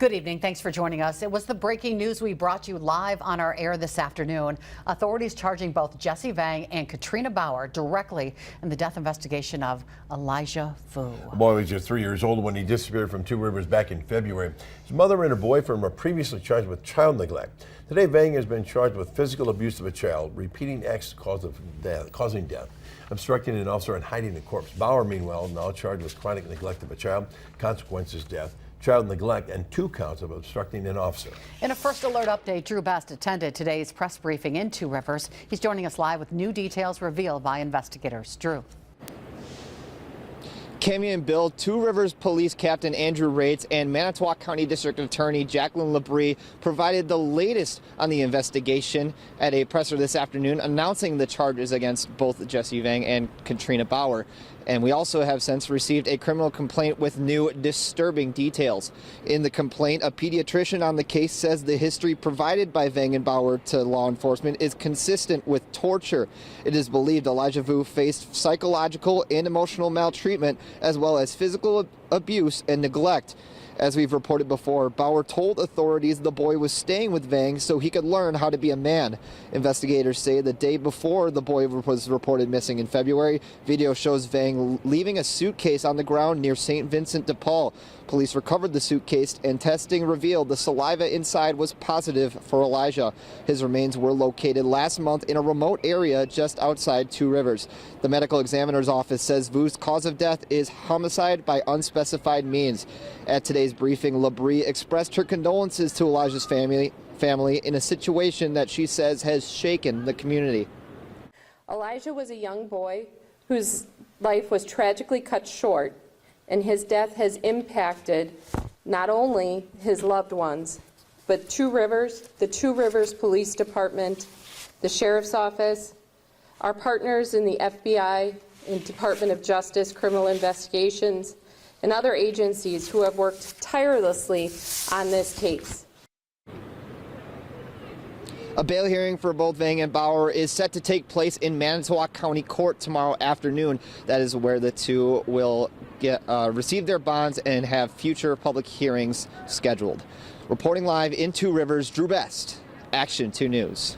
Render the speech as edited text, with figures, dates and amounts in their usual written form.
Good evening. Thanks for joining us. It was the breaking news we brought you live on our air this afternoon. Authorities charging both Jesse Vang and Katrina Bauer directly in the death investigation of Elijah Vue. The boy was just 3 years old when he disappeared from Two Rivers back in February. His mother and her boyfriend were previously charged with child neglect. Today, Vang has been charged with physical abuse of a child, repeating acts causing death, obstructing an officer, and hiding the corpse. Bauer, meanwhile, now charged with chronic neglect of a child, consequences death, child neglect, and 2 counts of obstructing an officer. In a first alert update, Drew Best attended today's press briefing in Two Rivers. He's joining us live with new details revealed by investigators. Drew. Cammy and Bill, Two Rivers Police Captain Andrew Rates and Manitowoc County District Attorney Jacqueline Labrie provided the latest on the investigation at a presser this afternoon, announcing the charges against both Jesse Vang and Katrina Bauer. And we also have since received a criminal complaint with new disturbing details. In the complaint, a pediatrician on the case says the history provided by Vang and Bauer to law enforcement is consistent with torture. It is believed Elijah Vue faced psychological and emotional maltreatment as well as physical abuse and neglect. As we've reported before, Bauer told authorities the boy was staying with Vang so he could learn how to be a man. Investigators say the day before the boy was reported missing in February, video shows Vang leaving a suitcase on the ground near St. Vincent de Paul. Police recovered the suitcase and testing revealed the saliva inside was positive for Elijah. His remains were located last month in a remote area just outside Two Rivers. The medical examiner's office says Vue's cause of death is homicide by unspecified means. At today's briefing, Labrie expressed her condolences to Elijah's family in a situation that she says has shaken the community. Elijah was a young boy whose life was tragically cut short, and his death has impacted not only his loved ones, but Two Rivers, the Two Rivers Police Department, the Sheriff's Office, our partners in the FBI and Department of Justice Criminal Investigations, and other agencies who have worked tirelessly on this case. A bail hearing for both Vang and Bauer is set to take place in Manitowoc County Court tomorrow afternoon. That is where the two will receive their bonds and have future public hearings scheduled. Reporting live in Two Rivers, Drew Best, Action 2 News.